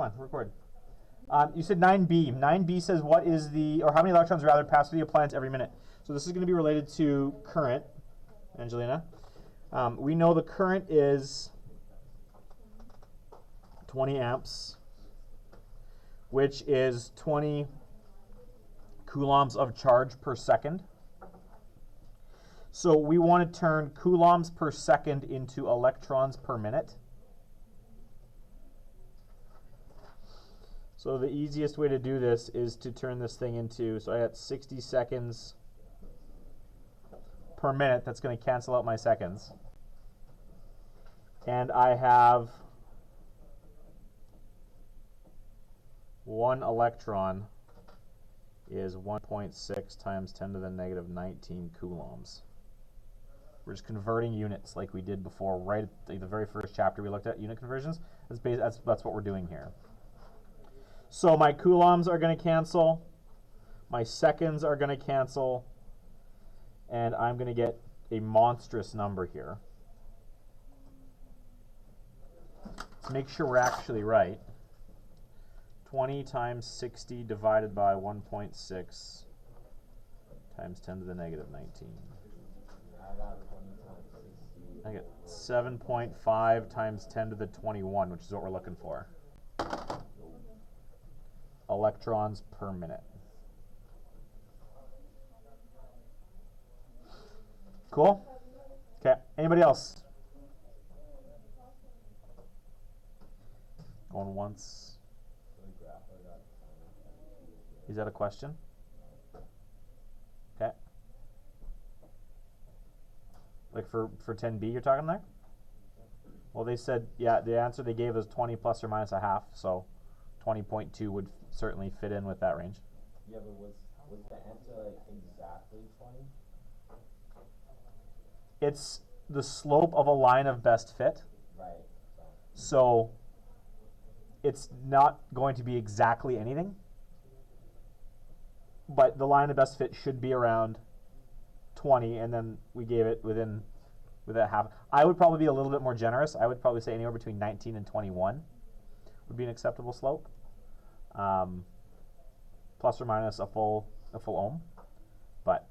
come on, record. You said 9b. 9b says what is the, or how many electrons rather pass through the appliance every minute. So this is going to be related to current, Angelina. We know the current is 20 amps, which is 20 coulombs of charge per second. So we want to turn coulombs per second into electrons per minute. So the easiest way to do this is to turn this thing into, so I got 60 seconds per minute. That's going to cancel out my seconds. And I have 1 electron is 1.6 times 10 to the negative 19 coulombs. We're just converting units like we did before, right at the very first chapter we looked at unit conversions. That's what we're doing here. So my coulombs are going to cancel, my seconds are going to cancel, and I'm going to get a monstrous number here. Let's make sure we're actually right. 20 times 60 divided by 1.6 times 10 to the negative 19. I get 7.5 times 10 to the 21, which is what we're looking for. Electrons per minute. Cool? Okay, anybody else? Going once. Is that a question? Okay. Like for 10b you're talking there? Well, they said, yeah, the answer they gave was 20 plus or minus a half, so 20.2 would certainly fit in with that range. Yeah, but was the answer like exactly 20? It's the slope of a line of best fit. Right. So it's not going to be exactly anything, but the line of best fit should be around 20, and then we gave it within half. I would probably be a little bit more generous. I would probably say anywhere between 19 and 21 would be an acceptable slope, plus or minus a full ohm. But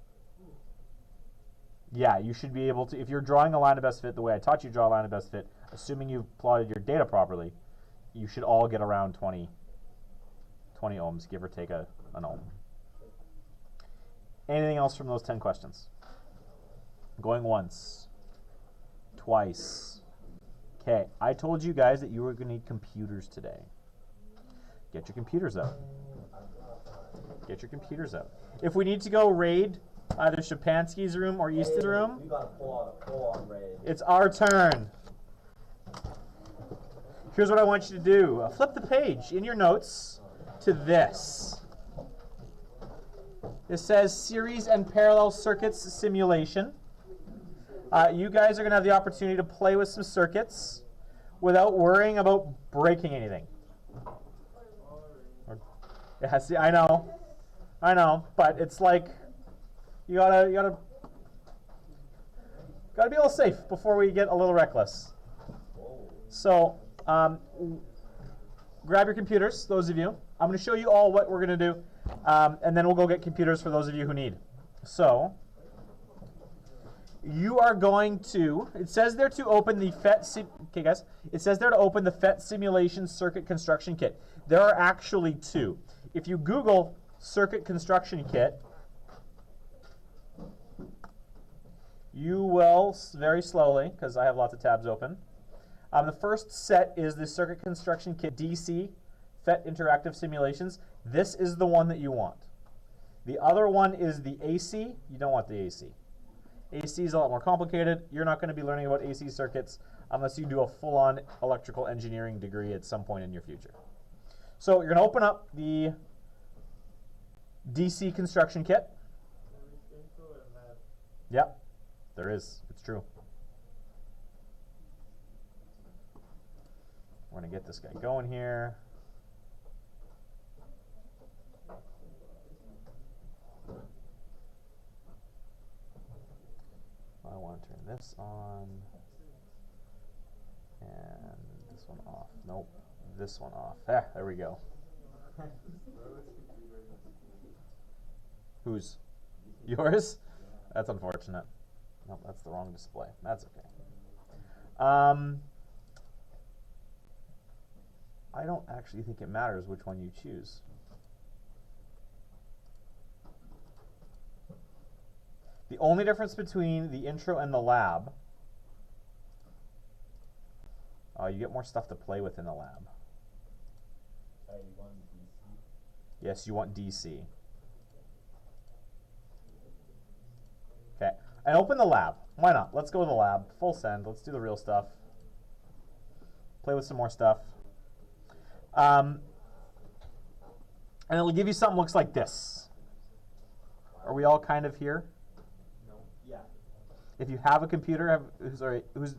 yeah, you should be able to, if you're drawing a line of best fit the way I taught you to draw a line of best fit, assuming you've plotted your data properly, you should all get around 20 ohms, give or take an ohm. Anything else from those 10 questions? Going once, twice. Okay, I told you guys that you were going to need computers today. Get your computers out. Get your computers out. If we need to go raid either Shapansky's room or Easton's room, we got to pull out a full-on raid. It's our turn. Here's what I want you to do. Flip the page in your notes to this. It says Series and Parallel Circuits Simulation. You guys are going to have the opportunity to play with some circuits without worrying about breaking anything. Yeah, see, I know, but it's like you gotta be a little safe before we get a little reckless. So grab your computers, those of you. I'm going to show you all what we're going to do, and then we'll go get computers for those of you who need. So you are going to, it says there to open the FET, okay guys, it says there to open the FET Simulation Circuit Construction Kit. There are actually two. If you Google Circuit Construction Kit, you will, very slowly, because I have lots of tabs open, the first set is the Circuit Construction Kit DC, FET Interactive Simulations. This is the one that you want. The other one is the AC. You don't want the AC. AC is a lot more complicated. You're not going to be learning about AC circuits unless you do a full-on electrical engineering degree at some point in your future. So you're going to open up the DC construction kit. Yep, there is. It's true. We're going to get this guy going here. I want to turn this on and this one off. Nope. this one off. There we go. Whose? Yours? That's unfortunate. No, that's the wrong display. That's okay. I don't actually think it matters which one you choose. The only difference between the intro and the lab, you get more stuff to play with in the lab. You want DC? Yes, you want DC. Okay, and open the lab. Why not? Let's go to the lab. Full send. Let's do the real stuff. Play with some more stuff. And it'll give you something that looks like this. Are we all kind of here? No. Yeah. If you have a computer, we're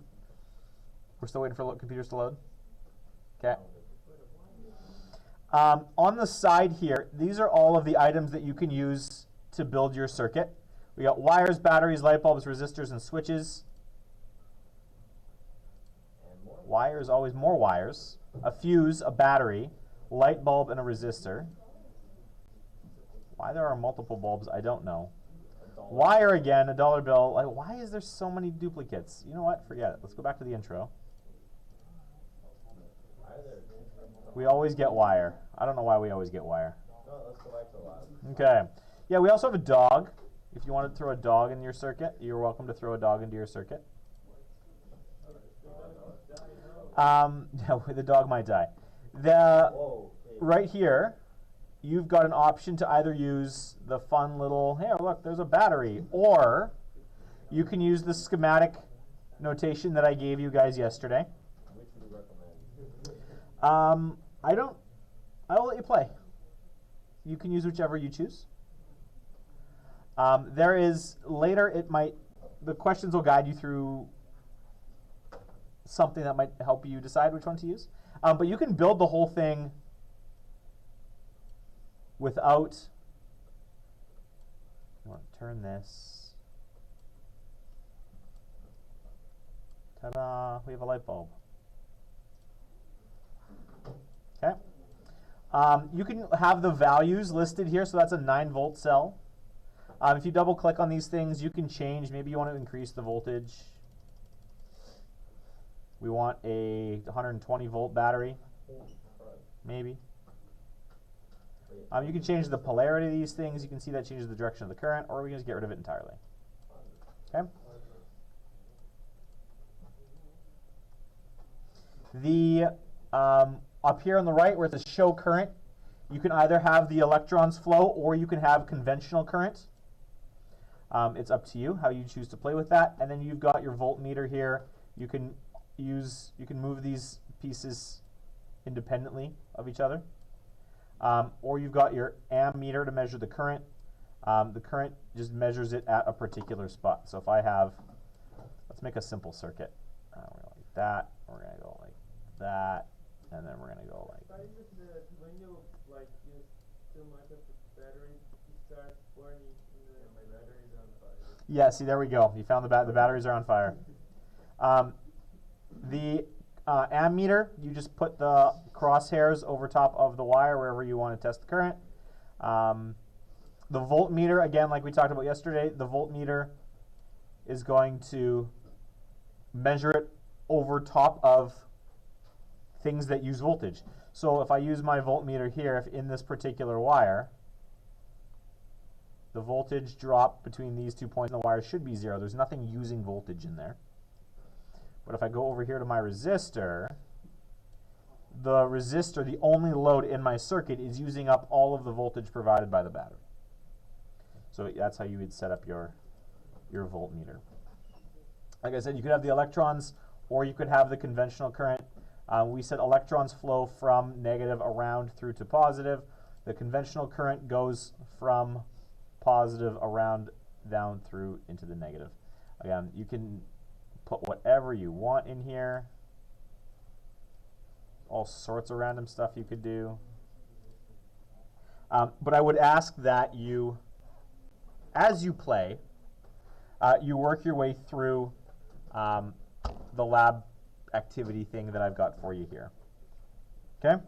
still waiting for computers to load? Okay. On the side here, these are all of the items that you can use to build your circuit. We got wires, batteries, light bulbs, resistors, and switches. And more. Wires, always more wires. A fuse, a battery, light bulb, and a resistor. Why there are multiple bulbs, I don't know. Wire again, a dollar bill. Like, why is there so many duplicates? You know what? Forget it. Let's go back to the intro. We always get wire. I don't know why we always get wire. No, let's go back to the lab. Okay. Yeah, we also have a dog. If you want to throw a dog in your circuit, you're welcome to throw a dog into your circuit. Yeah, the dog might die. Right here, you've got an option to either use the fun little, hey, look, there's a battery, or you can use the schematic notation that I gave you guys yesterday. Which would you recommend? I'll let you play. You can use whichever you choose. There is, later the questions will guide you through something that might help you decide which one to use. But you can build the whole thing without, you want to turn this. Ta-da, we have a light bulb. Okay. You can have the values listed here, so that's a 9-volt cell. If you double click on these things, you can change. Maybe you want to increase the voltage. We want a 120 volt battery, maybe. You can change the polarity of these things. You can see that changes the direction of the current, or we can just get rid of it entirely. Okay. Up here on the right where it says show current, you can either have the electrons flow or you can have conventional current. It's up to you how you choose to play with that. And then you've got your voltmeter here. You can move these pieces independently of each other. Or you've got your ammeter to measure the current. The current just measures it at a particular spot. So if I have, let's make a simple circuit. We're going to like that, we're going to go like that, and then we're going to go like. When you use too much of the battery, it starts burning. My batteries are on fire. Yeah, see, there we go. You found the batteries are on fire. The ammeter, you just put the crosshairs over top of the wire wherever you want to test the current. The voltmeter, again, like we talked about yesterday, the voltmeter is going to measure it over top of things that use voltage. So if I use my voltmeter here, if in this particular wire, the voltage drop between these 2 points in the wire should be 0. There's nothing using voltage in there. But if I go over here to my resistor, the only load in my circuit, is using up all of the voltage provided by the battery. So that's how you would set up your voltmeter. Like I said, you could have the electrons or you could have the conventional current. We said electrons flow from negative around through to positive. The conventional current goes from positive around down through into the negative. Again, you can put whatever you want in here. All sorts of random stuff you could do. But I would ask that you, as you play, you work your way through the lab activity thing that I've got for you here. Okay.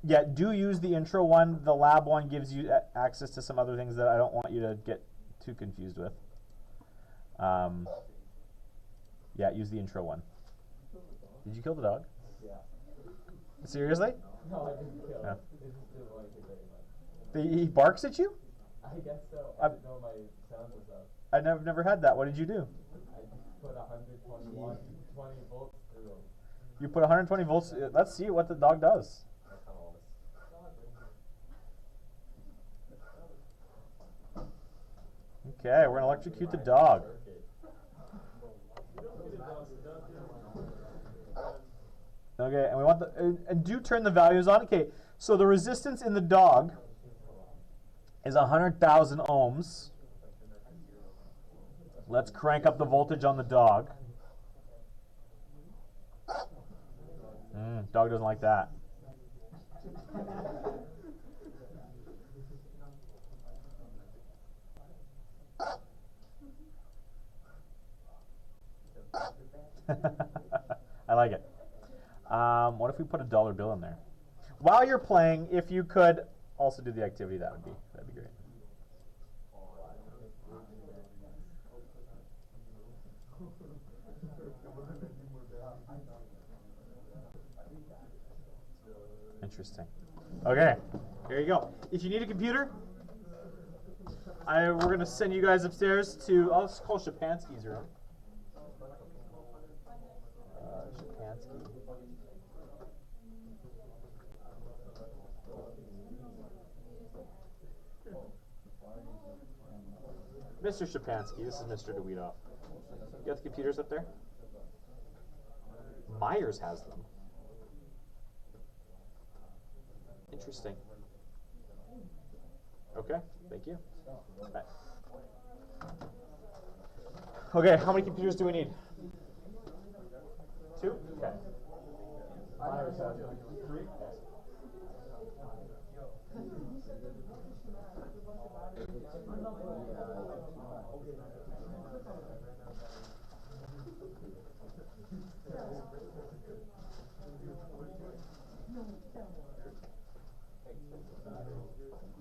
Yeah, do use the intro one. The lab one gives you access to some other things that I don't want you to get too confused with. Yeah, use the intro one. Did you kill the dog? Yeah. Seriously? No, I didn't kill Yeah. it. It just didn't like it very much. He barks at you? I guess so. I didn't know my sound was up. I never had that. What did you do? I put 121, 20 volts through him. You put 120 volts. Let's see what the dog does. That's how all this. Okay, we're gonna electrocute the dog. Okay, and we want the and do turn the values on. Okay, so the resistance in the dog is 100,000 ohms. Let's crank up the voltage on the dog. Dog doesn't like that. I like it. What if we put a dollar bill in there? While you're playing, if you could also do the activity, that'd be great. Interesting. Okay, here you go. If you need a computer, we're gonna send you guys upstairs to. I'll just call Shapansky's room. Shapansky. Mr. Shapansky, this is Mr. DeWeedoff. You got the computers up there? Myers has them. Interesting. Okay, thank you. Bye. Okay, how many computers do we need? 2? Okay. Myers has 3?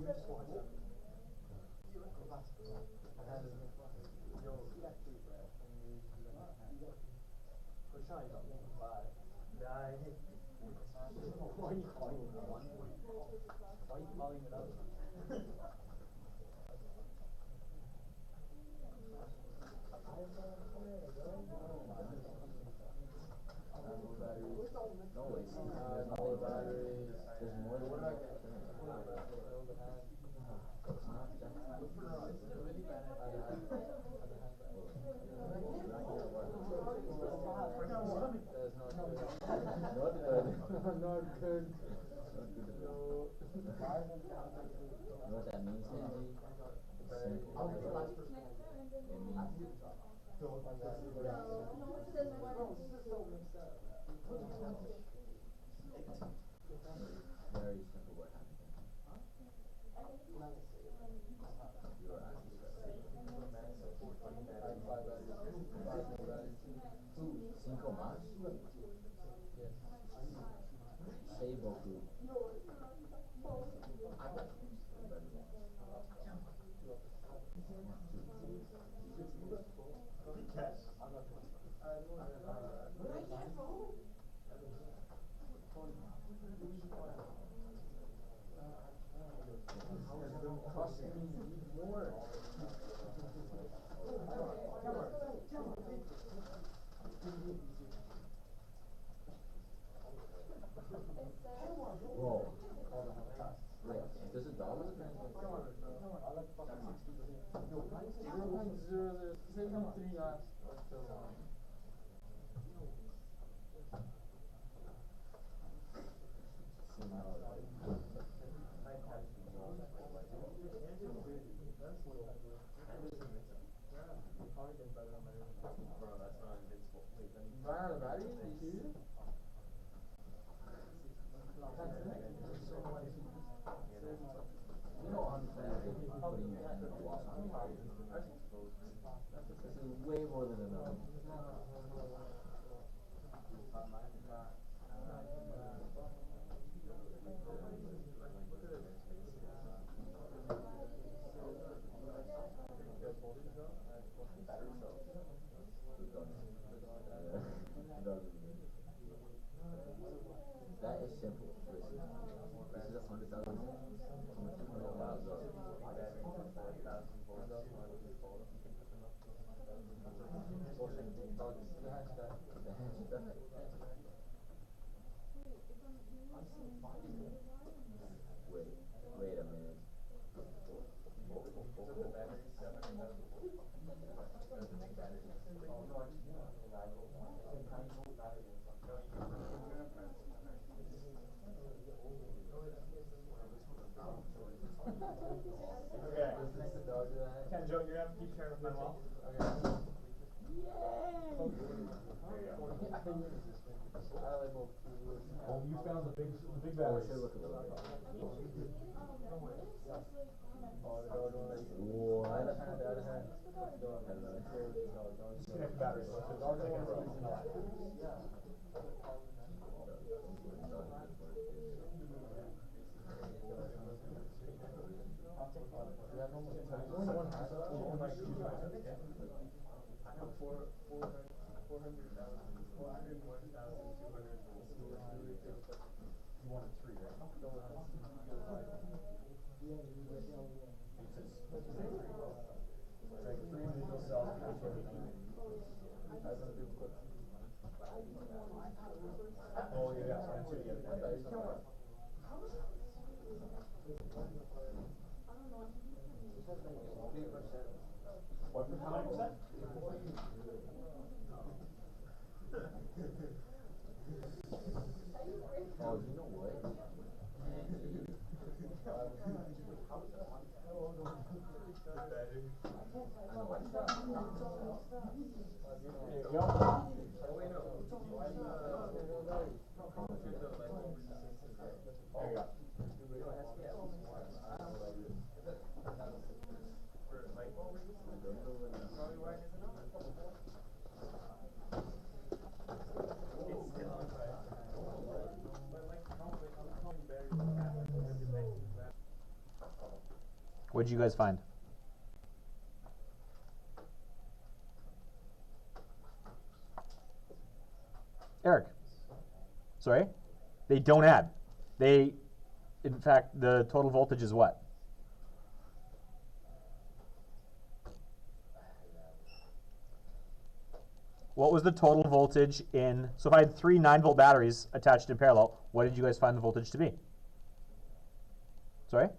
Yes. Why are you calling it up? Why are you calling it up? Not good. You know what that means, Andy? Very simple what happened. Cinco más? C'est beaucoup. Whoa. Wait, does it dollar? You know, unfair putting your hand in the wall. This is way more than enough. it's simple. Listen, this is 100,000. Wait a minute. Okay. Ken, Joe, you're gonna have to keep sharing with Manuel. Oh, you found the big Oh, we batteries. should look a little bit. Disconnect the batteries. You wanted 3, right? Like 3 individual cells. Oh, yeah, so I'm 2 together. What, how many percent? Oh, you know what? There you go. There you go. What did you guys find? Eric. Sorry? They don't add. They, in fact, the total voltage is what? What was the total voltage in, so if I had 3 9-volt batteries attached in parallel, what did you guys find the voltage to be? Sorry?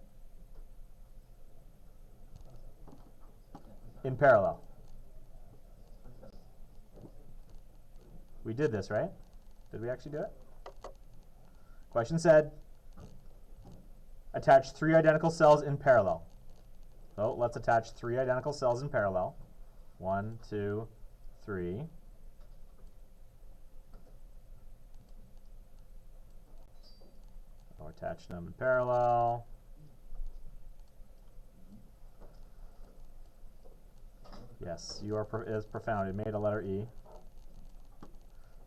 In parallel. We did this, right? Did we actually do it? Question said, attach 3 identical cells in parallel. So let's attach 3 identical cells in parallel. 1, 2, 3. I'll attach them in parallel. Yes, you are is profound. It made a letter E.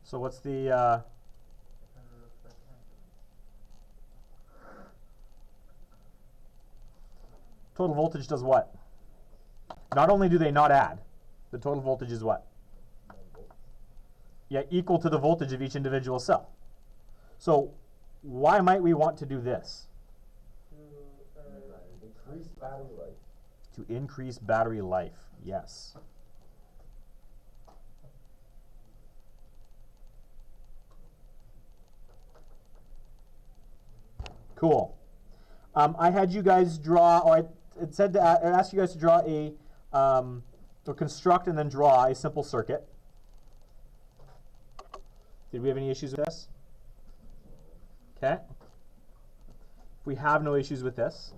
So what's the total voltage does what? Not only do they not add, the total voltage is what? Yeah, equal to the voltage of each individual cell. So why might we want to do this? Increase battery life. To increase battery life, yes. Cool. I had you guys draw, or it said to I asked you guys to draw a, or construct and then draw a simple circuit. Did we have any issues with this? Okay. If we have no issues with this,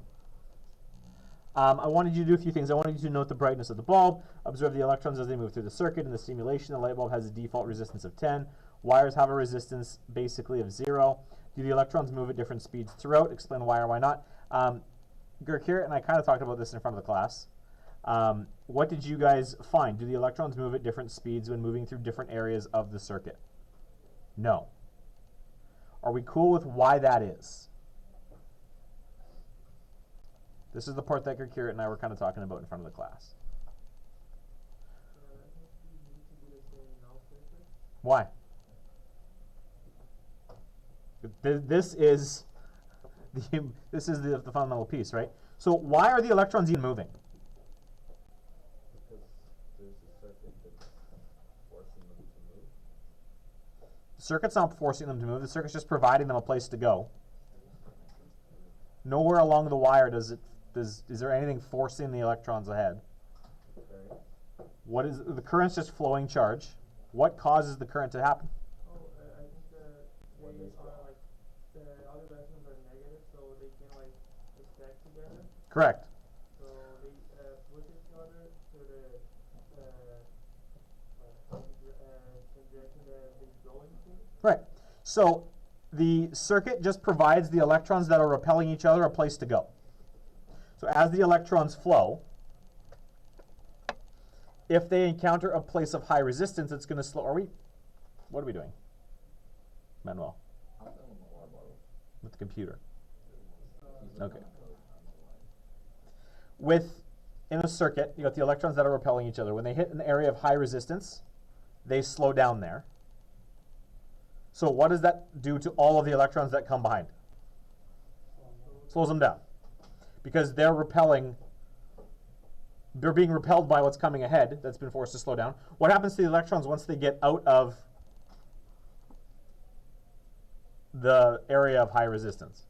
I wanted you to do a few things. I wanted you to note the brightness of the bulb, observe the electrons as they move through the circuit. In the simulation, the light bulb has a default resistance of 10. Wires have a resistance basically of 0. Do the electrons move at different speeds throughout? Explain why or why not. Gurkir and I kind of talked about this in front of the class. What did you guys find? Do the electrons move at different speeds when moving through different areas of the circuit? No. Are we cool with why that is? This is the part that Gurkir and I were kind of talking about in front of the class. Why? This is the fundamental piece, right? So why are the electrons even moving? Because there's a circuit that's forcing them to move. The circuit's not forcing them to move. The circuit's just providing them a place to go. Nowhere along the wire is there anything forcing the electrons ahead? Current. What is the current's just flowing charge? What causes the current to happen? Oh, I think they are like the other electrons are negative, so they can like stack together. Correct. So they push each other to the direction that they go into. Right. So the circuit just provides the electrons that are repelling each other a place to go. So as the electrons flow, if they encounter a place of high resistance, it's going to slow. What are we doing, Manuel? I'm filling the water bottle. With the computer. He's Okay. on the In a circuit, you got the electrons that are repelling each other. When they hit an area of high resistance, they slow down there. So what does that do to all of the electrons that come behind? Slows them down. Because they're being repelled by what's coming ahead that's been forced to slow down. What happens to the electrons once they get out of the area of high resistance?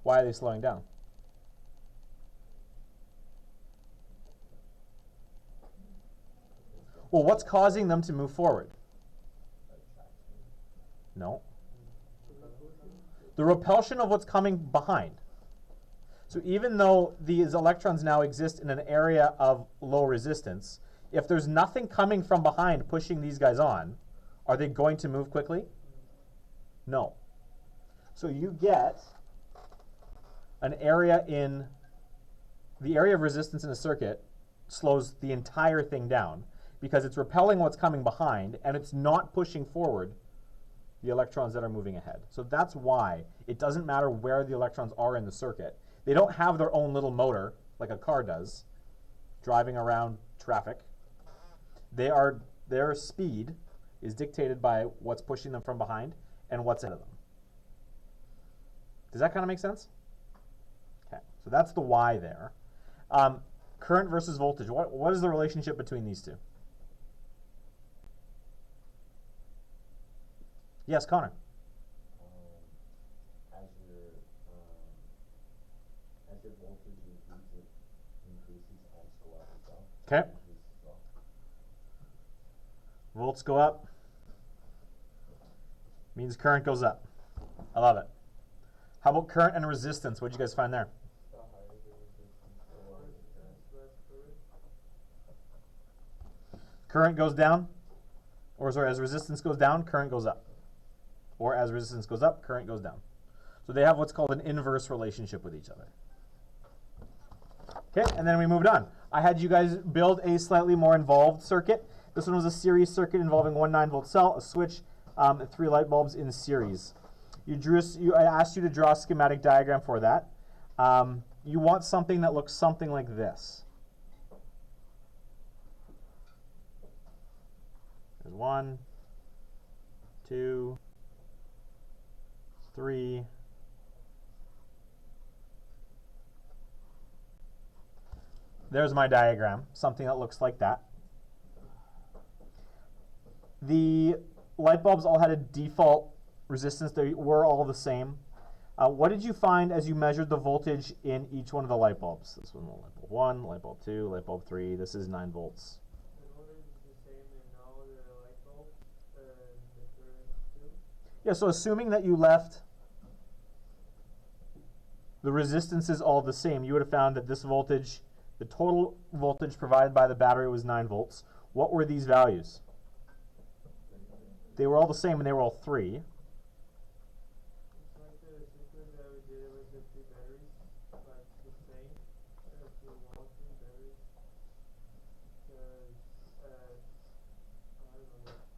Why are they slowing down? Well, what's causing them to move forward? No. The repulsion of what's coming behind. So even though these electrons now exist in an area of low resistance, if there's nothing coming from behind pushing these guys on, are they going to move quickly? No. So you get an area the area of resistance in a circuit slows the entire thing down because it's repelling what's coming behind and it's not pushing forward the electrons that are moving ahead. So that's why it doesn't matter where the electrons are in the circuit. They don't have their own little motor like a car does, driving around traffic. Their speed is dictated by what's pushing them from behind and what's ahead of them. Does that kind of make sense? Okay, so that's the why there. Current versus voltage. What is the relationship between these two? Yes, Connor. As your voltage increases, amps go up as well. Okay. Increases as well. Volts go up. Means current goes up. I love it. How about current and resistance? What did you guys find there? The higher the resistance, the lower the current, less current. Current goes down, or sorry, as resistance goes down, current goes up. Or as resistance goes up, current goes down. So they have what's called an inverse relationship with each other. Okay, and then we moved on. I had you guys build a slightly more involved circuit. This one was a series circuit involving one 9-volt cell, a switch, and 3 light bulbs in series. I asked you to draw a schematic diagram for that. You want something that looks something like this. There's 1, 2, 3. There's my diagram, something that looks like that. The light bulbs all had a default resistance. They were all the same. What did you find as you measured the voltage in each one of the light bulbs? This one, light bulb 1, light bulb 2, light bulb 3. This is 9 volts. The voltage is the same in all the light bulbs and the current too. Yeah, so assuming that you left the resistances all the same, you would have found that this voltage, the total voltage provided by the battery was 9 volts. What were these values? They were all the same and they were all 3. It's like the circuit that we did with the 3 batteries, like the same as the 1 3 batteries. Because, I don't know exactly.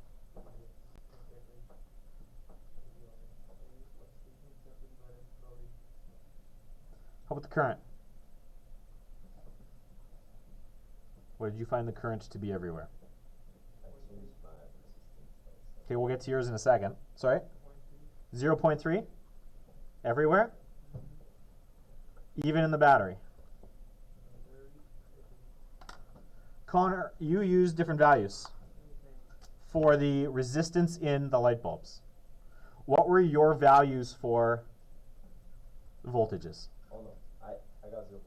Maybe it's like speaking something, but it's probably. How about the current? What did you find the current to be everywhere? I changed my resistance. Okay, we'll get to yours in a second. Sorry? 0.3 everywhere? Even in the battery? Connor, you use different values for the resistance in the light bulbs. What were your values for voltages? Oh no, I got 0.3.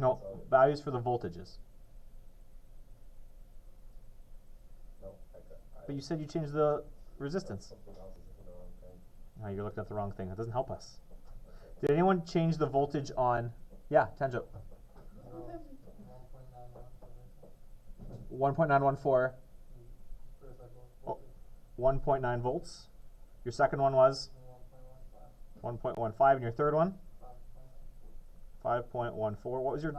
No, Sorry. values for the voltages. No, But you said you changed the resistance. something else is in the wrong thing. No, you're looking at the wrong thing. That doesn't help us. Did anyone change the voltage on? Yeah, Tanjo. 1.914. Oh, 1.9 volts. Your second one was 1.15, and your third one 5.14. What was your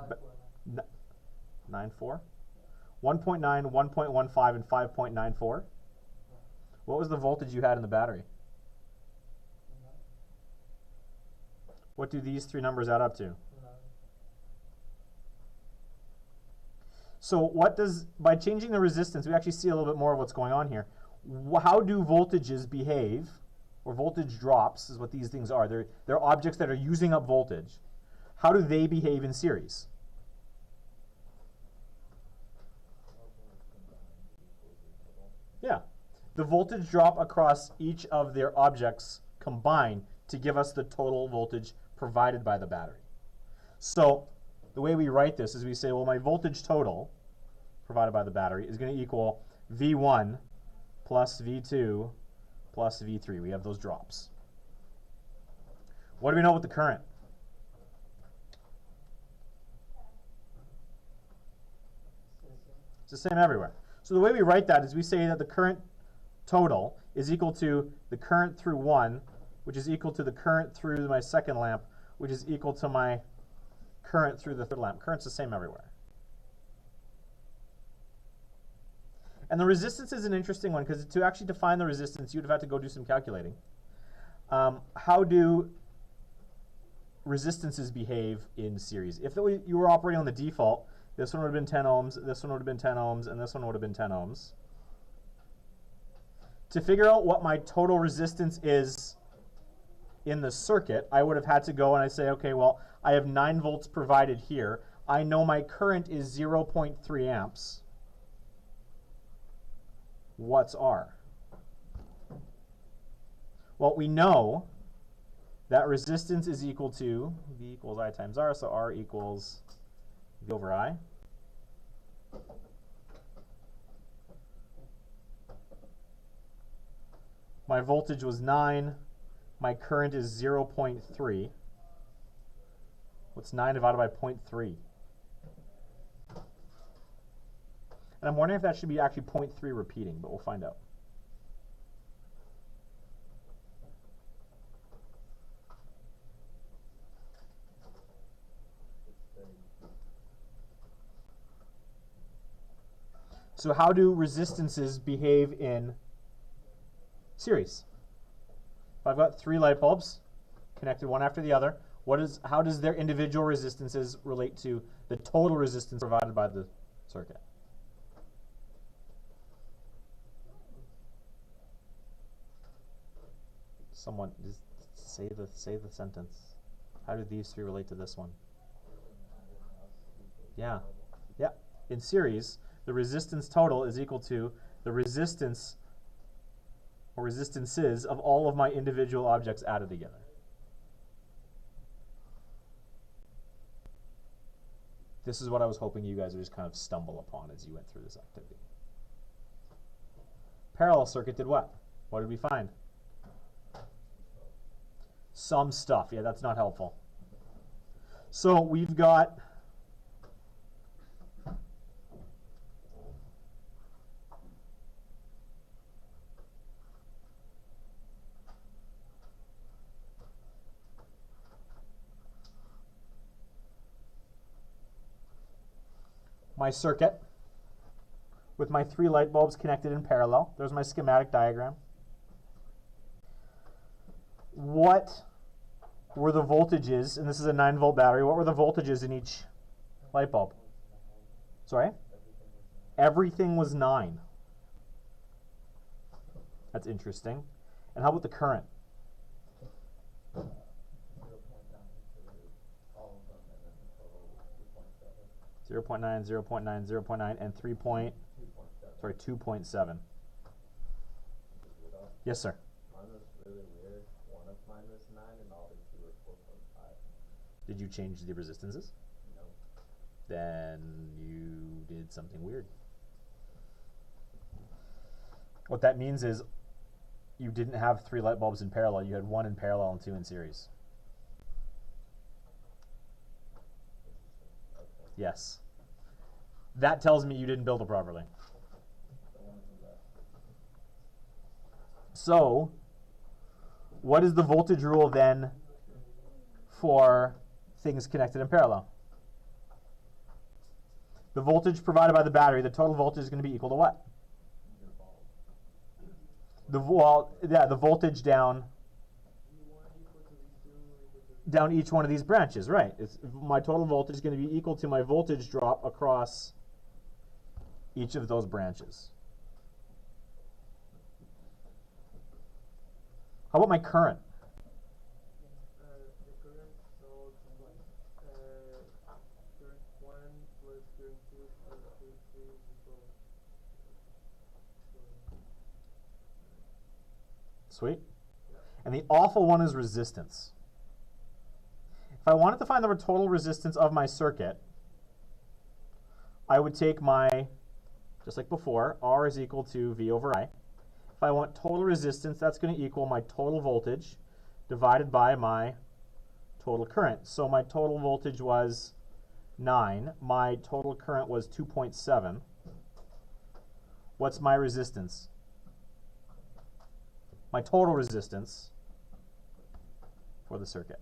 9.4? 1.9, 1.15, and 5.94. What was the voltage you had in the battery? What do these three numbers add up to? So what does, by changing the resistance, we actually see a little bit more of what's going on here. How do voltages behave, or voltage drops is what these things are. They're objects that are using up voltage. How do they behave in series? Yeah. The voltage drop across each of their objects combine to give us the total voltage provided by the battery. So the way we write this is we say, well, my voltage total provided by the battery is going to equal V1 plus V2 plus V3. We have those drops. What do we know with the current? It's the same everywhere. So the way we write that is we say that the current total is equal to the current through 1, which is equal to the current through my second lamp, which is equal to my current through the third lamp. Current's the same everywhere. And the resistance is an interesting one, because to actually define the resistance, you'd have had to go do some calculating. How do resistances behave in series? If you were operating on the default, this one would have been 10 ohms, this one would have been 10 ohms, and this one would have been 10 ohms. To figure out what my total resistance is in the circuit, I would have had to go and I say, okay, well, I have 9 volts provided here. I know my current is 0.3 amps. What's R? Well, we know that resistance is equal to V equals I times R, so R equals V over I. My voltage was 9. My current is 0.3. What's 9 divided by 0.3? And I'm wondering if that should be actually 0.3 repeating, but we'll find out. So how do resistances behave in series? If I've got 3 light bulbs connected one after the other, how does their individual resistances relate to the total resistance provided by the circuit? Someone just say the sentence. How do these 3 relate to this one? Yeah. Yeah. In series, the resistance total is equal to the resistance or resistances of all of my individual objects added together. This is what I was hoping you guys would just kind of stumble upon as you went through this activity. Parallel circuit did what? What did we find? Some stuff. Yeah, that's not helpful. So we've got my circuit with my 3 light bulbs connected in parallel. There's my schematic diagram. What were the voltages, and this is a 9-volt battery, what were the voltages in each light bulb? Sorry? Everything was 9. That's interesting. And how about the current? 0.9, 0.9, 0.9, and 2.7. Yes, sir. Mine was really weird. One of mine was 9 and all the two were 4.5. Did you change the resistances? No. Then you did something weird. What that means is you didn't have 3 light bulbs in parallel. You had 1 in parallel and 2 in series. Okay. Yes. That tells me you didn't build it properly. Don't want to do that. So, what is the voltage rule then for things connected in parallel? The voltage provided by the battery, the total voltage is going to be equal to what? Your bulb. The voltage down down each one of these branches, right? My total voltage is going to be equal to my voltage drop across each of those branches. How about my current? The current, so current 1 plus current 2 plus current 3 is equal. Sweet. And the awful one is resistance. If I wanted to find the total resistance of my circuit, I would take my, just like before, R is equal to V over I. If I want total resistance, that's going to equal my total voltage divided by my total current. So my total voltage was 9. My total current was 2.7. What's my resistance? My total resistance for the circuit.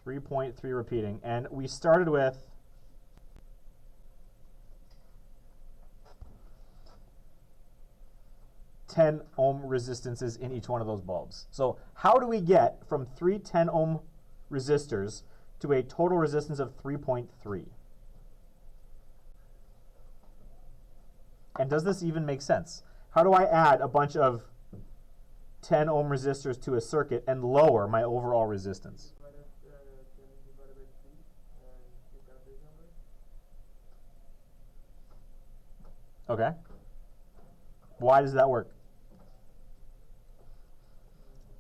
3.3 repeating. And we started with 10 ohm resistances in each one of those bulbs. So how do we get from 3 10 ohm resistors to a total resistance of 3.3? And does this even make sense? How do I add a bunch of 10 ohm resistors to a circuit and lower my overall resistance? Divided, 10 divided by 3 and take out this number. Okay. Why does that work?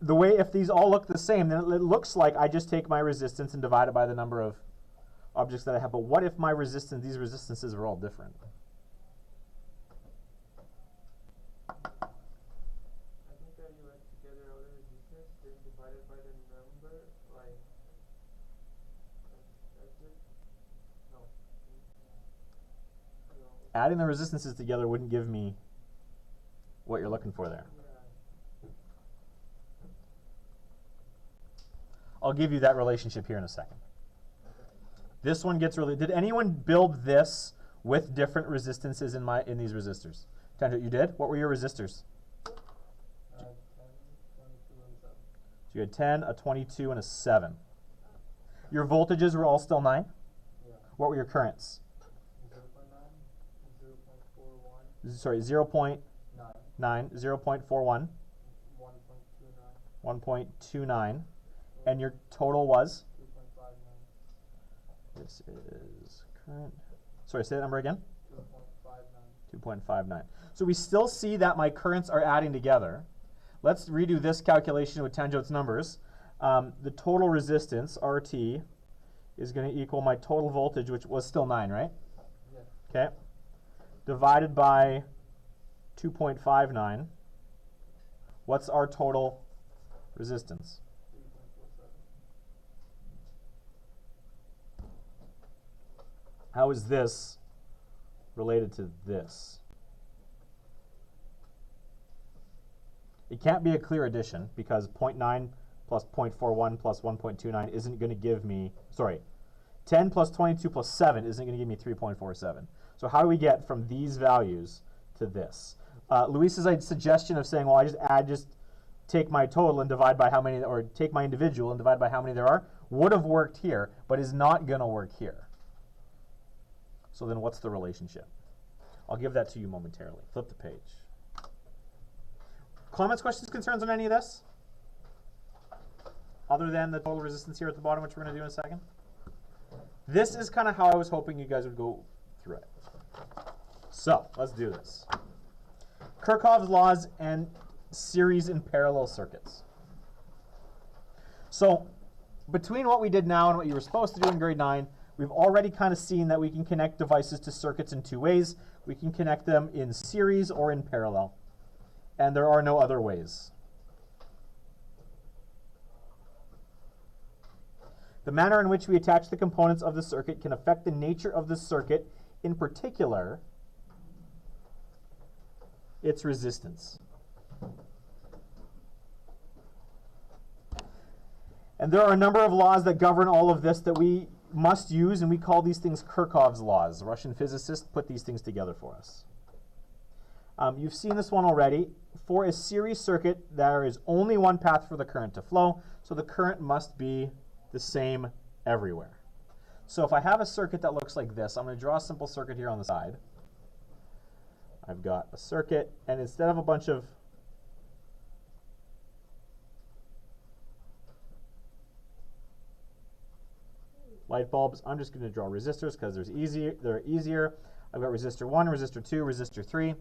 The way, if these all look the same, then it looks like I just take my resistance and divide it by the number of objects that I have. But what if my resistance, these resistances are all different? I think that you add together all the resistance, then divided by the number, like that's it. No. No. Adding the resistances together wouldn't give me what you're looking for there. Yeah. I'll give you that relationship here in a second. This one gets really. Did anyone build this with different resistances in these resistors? Tanjo, you did? What were your resistors? 10, 22, and 7. So you had 10, a 22, and a 7. Your voltages were all still 9? Yeah. What were your currents? 0.9, 0.41, Sorry, 0.9, 9, 0.41, 1.29, 1.29, and your total was? 2.59, This is current. Sorry, say that number again. 2.59. 2.59. So we still see that my currents are adding together. Let's redo this calculation with Tanjot's numbers. The total resistance, RT, is going to equal my total voltage, which was still 9, right? Yes. Okay. Divided by 2.59. What's our total resistance? 3.47. How is this related to this? It can't be a clear addition because 0.9 plus 0.41 plus 1.29 isn't going to give me, 10 plus 22 plus 7 isn't going to give me 3.47. So how do we get from these values to this? Luis's suggestion of saying, well, I just take my total and divide by how many, or take my individual and divide by how many there are, would have worked here, but is not going to work here. So then what's the relationship? I'll give that to you momentarily. Flip the page. Comments, questions, concerns on any of this? other than the total resistance here at the bottom, which we're going to do in a second? This is kind of how I was hoping you guys would go through it. So let's do this. Kirchhoff's laws and series and parallel circuits. So between what we did now and what you were supposed to do in grade 9, we've already kind of seen that we can connect devices to circuits in two ways. We can connect them in series or in parallel. And there are no other ways. The manner in which we attach the components of the circuit can affect the nature of the circuit, in particular, its resistance. And there are a number of laws that govern all of this that we must use, and we call these things Kirchhoff's laws. The Russian physicists put these things together for us. You've seen this one already. For a series circuit, there is only one path for the current to flow, so the current must be the same everywhere. So if I have a circuit that looks like this, I'm going to draw a simple circuit here on the side. I've got a circuit, and instead of a bunch of light bulbs, I'm just going to draw resistors because they're easier. I've got resistor 1, resistor 2, resistor 3.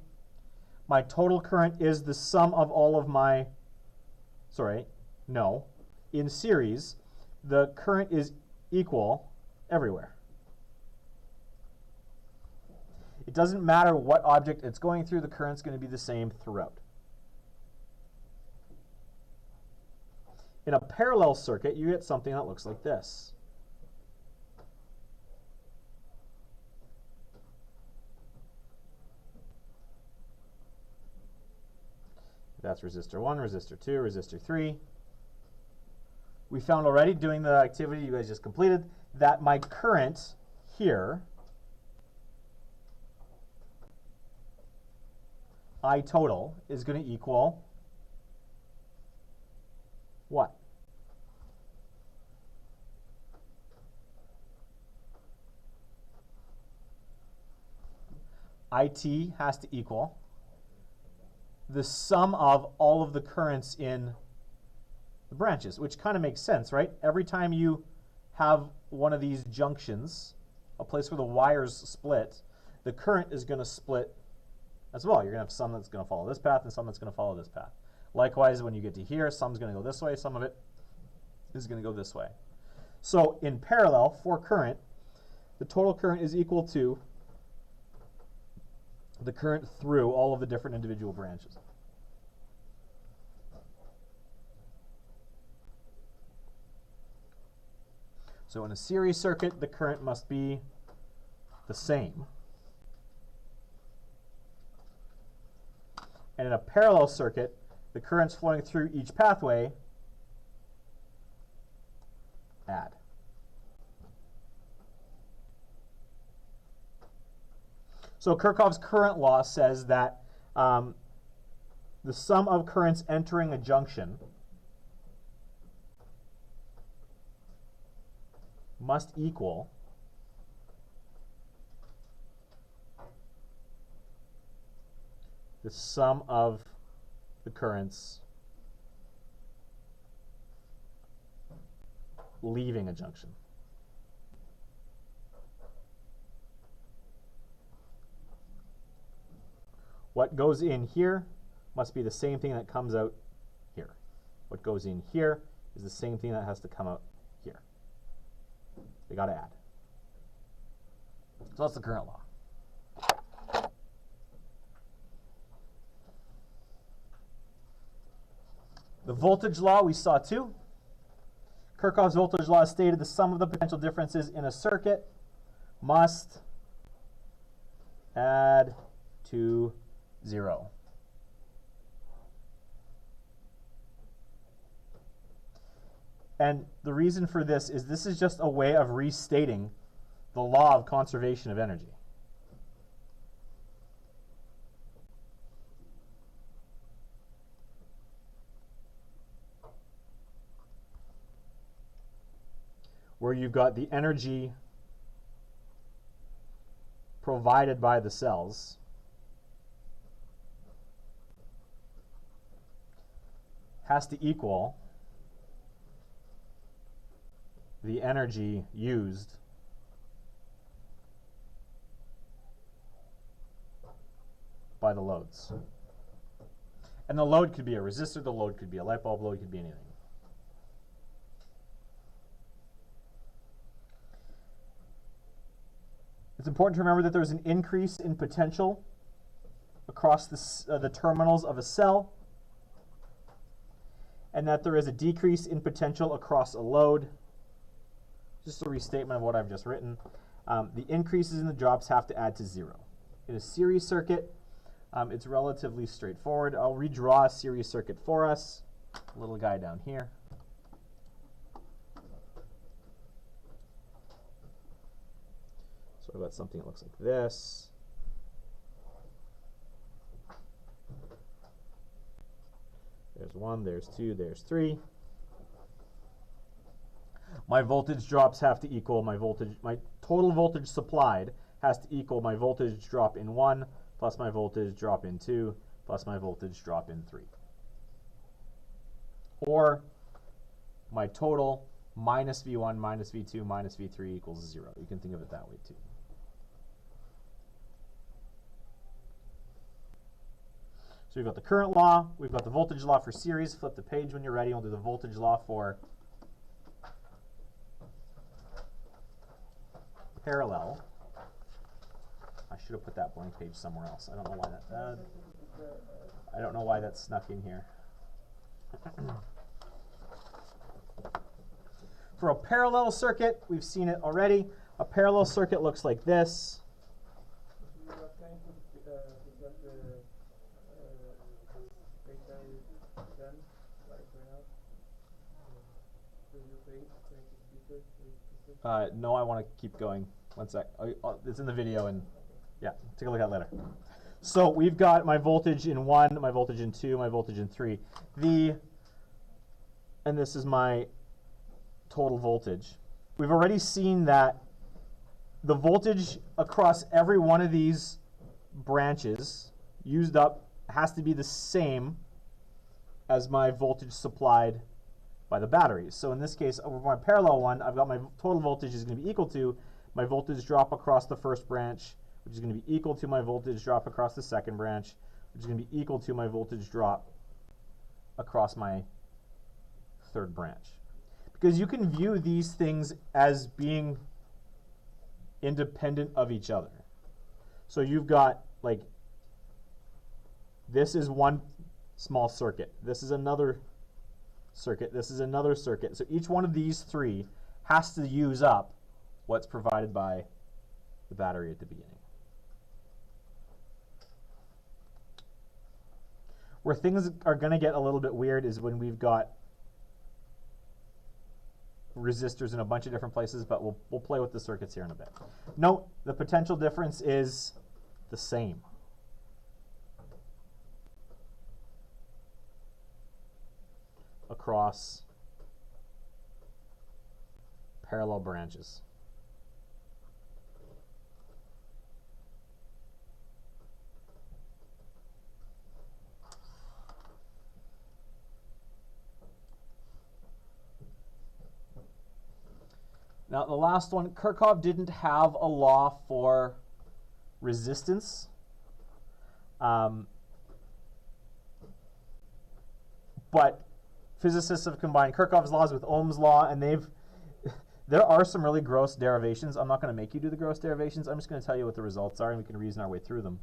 My total current is the sum of all of my, in series, the current is equal everywhere. It doesn't matter what object it's going through, the current's going to be the same throughout. In a parallel circuit, you get something that looks like this. That's resistor 1, resistor 2, resistor 3. We found already, doing the activity you guys just completed, that my current here, I total, is going to equal what? IT has to equal the sum of all of the currents in the branches, which kind of makes sense, right? Every time you have one of these junctions, a place where the wires split, the current is going to split as well. You're going to have some that's going to follow this path and some that's going to follow this path. Likewise, when you get to here, some's going to go this way, some of it is going to go this way. So in parallel, for current, the total current is equal to the current through all of the different individual branches. So in a series circuit, the current must be the same. And in a parallel circuit, the currents flowing through each pathway add. So Kirchhoff's current law says that the sum of currents entering a junction must equal the sum of the currents leaving a junction. What goes in here must be the same thing that comes out here. What goes in here is the same thing that has to come out here. They got to add. So that's the current law. The voltage law we saw too. Kirchhoff's voltage law stated the sum of the potential differences in a circuit must add to 0. And the reason for this is just a way of restating the law of conservation of energy. Where you've got the energy provided by the cells has to equal the energy used by the loads. And the load could be a resistor, the load could be a light bulb, load could be anything. It's important to remember that there's an increase in potential across the terminals of a cell, and that there is a decrease in potential across a load. Just a restatement of what I've just written. The increases in the drops have to add to 0. In a series circuit, it's relatively straightforward. I'll redraw a series circuit for us. Little guy down here. So I've got something that looks like this. There's 1, there's 2, there's 3. My voltage drops have to equal my total voltage supplied has to equal my voltage drop in 1 plus my voltage drop in 2 plus my voltage drop in 3. Or my total minus V1 minus V2 minus V3 equals 0. You can think of it that way too. So we've got the current law, we've got the voltage law for series. Flip the page when you're ready. We'll do the voltage law for parallel. I should have put that blank page somewhere else. I don't know why that's snuck in here. For a parallel circuit, we've seen it already. A parallel circuit looks like this. No, I want to keep going. One sec. It's in the video, and yeah, take a look at it later. So we've got my voltage in 1, my voltage in 2, my voltage in 3. And this is my total voltage. We've already seen that the voltage across every one of these branches used up has to be the same as my voltage supplied by the batteries. So in this case, over my parallel one, I've got my total voltage is going to be equal to my voltage drop across the first branch, which is going to be equal to my voltage drop across the second branch, which is going to be equal to my voltage drop across my third branch. Because you can view these things as being independent of each other. So you've got, like, this is one small circuit. This is another circuit. This is another circuit. So each one of these three has to use up what's provided by the battery at the beginning. Where things are going to get a little bit weird is when we've got resistors in a bunch of different places, but we'll play with the circuits here in a bit. Note, the potential difference is the same. Across parallel branches. Now the last one, Kirchhoff didn't have a law for resistance. But physicists have combined Kirchhoff's laws with Ohm's law, and there are some really gross derivations. I'm not going to make you do the gross derivations. I'm just going to tell you what the results are, and we can reason our way through them.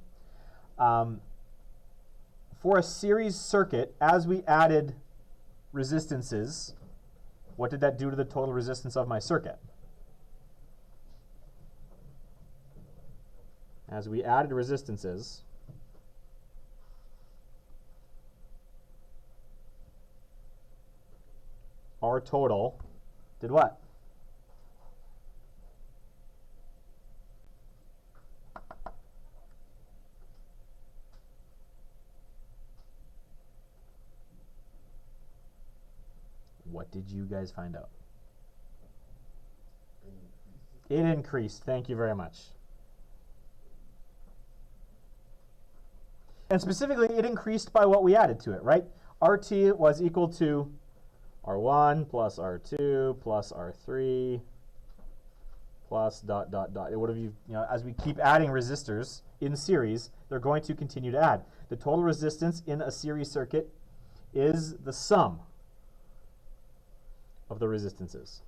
For a series circuit, as we added resistances, what did that do to the total resistance of my circuit? As we added resistances, our total did what? What did you guys find out? It increased. Thank you very much. And specifically, it increased by what we added to it, right? RT was equal to R1 plus R2 plus R3 plus dot dot dot. What have you know, as we keep adding resistors in series, they're going to continue to add. The total resistance in a series circuit is the sum of the resistances.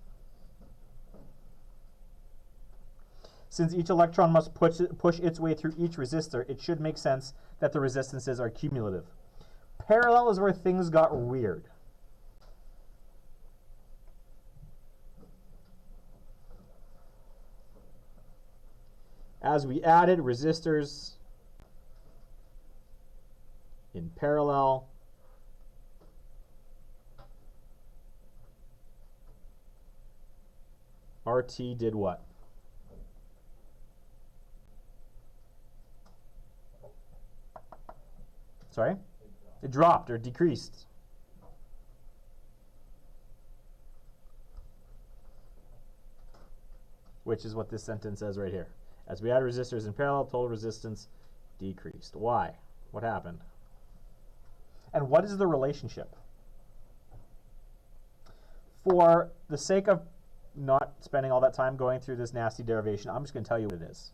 Since each electron must push its way through each resistor, it should make sense that the resistances are cumulative. Parallel is where things got weird. As we added resistors in parallel, RT did what? Sorry? It dropped or decreased. Which is what this sentence says right here. As we add resistors in parallel, total resistance decreased. Why? What happened? And what is the relationship? For the sake of not spending all that time going through this nasty derivation, I'm just going to tell you what it is.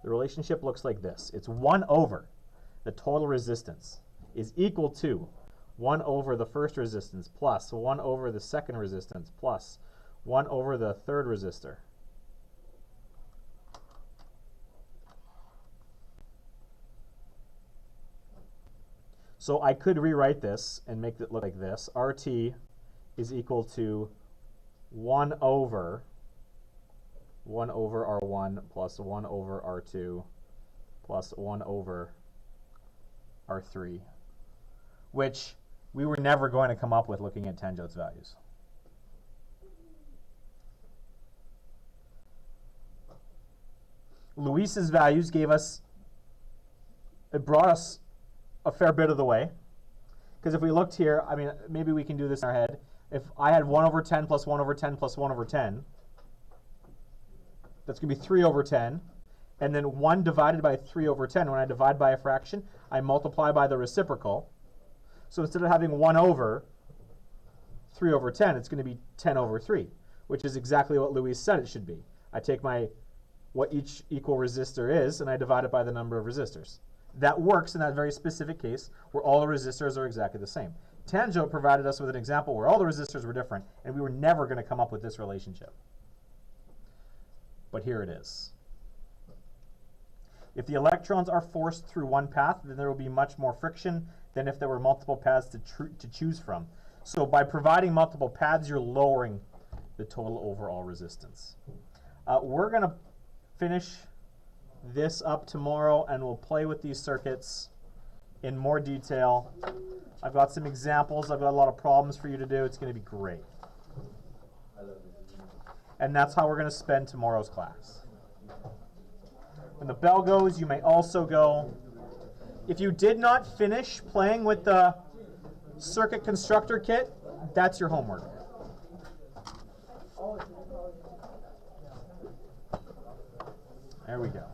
The relationship looks like this. It's 1 over the total resistance is equal to 1 over the first resistance plus 1 over the second resistance plus 1 over the third resistor. So I could rewrite this and make it look like this. RT is equal to 1 over R1 plus 1 over R2 plus 1 over R3, which we were never going to come up with looking at tangent values. Luis's values gave us, it brought us a fair bit of the way. Because if we looked here, I mean, maybe we can do this in our head. If I had 1 over 10 plus 1 over 10 plus 1 over 10, that's going to be 3 over 10. And then 1 divided by 3 over 10. When I divide by a fraction, I multiply by the reciprocal. So instead of having 1 over 3 over 10, it's going to be 10 over 3, which is exactly what Luis said it should be. I take what each equal resistor is, and I divide it by the number of resistors. That works in that very specific case where all the resistors are exactly the same. Tangent provided us with an example where all the resistors were different, and we were never going to come up with this relationship. But here it is. If the electrons are forced through one path, then there will be much more friction than if there were multiple paths to choose from. So by providing multiple paths, you're lowering the total overall resistance. We're going to finish this up tomorrow, and we'll play with these circuits in more detail. I've got some examples. I've got a lot of problems for you to do. It's going to be great. And that's how we're going to spend tomorrow's class. When the bell goes, you may also go. If you did not finish playing with the circuit constructor kit, that's your homework. There we go.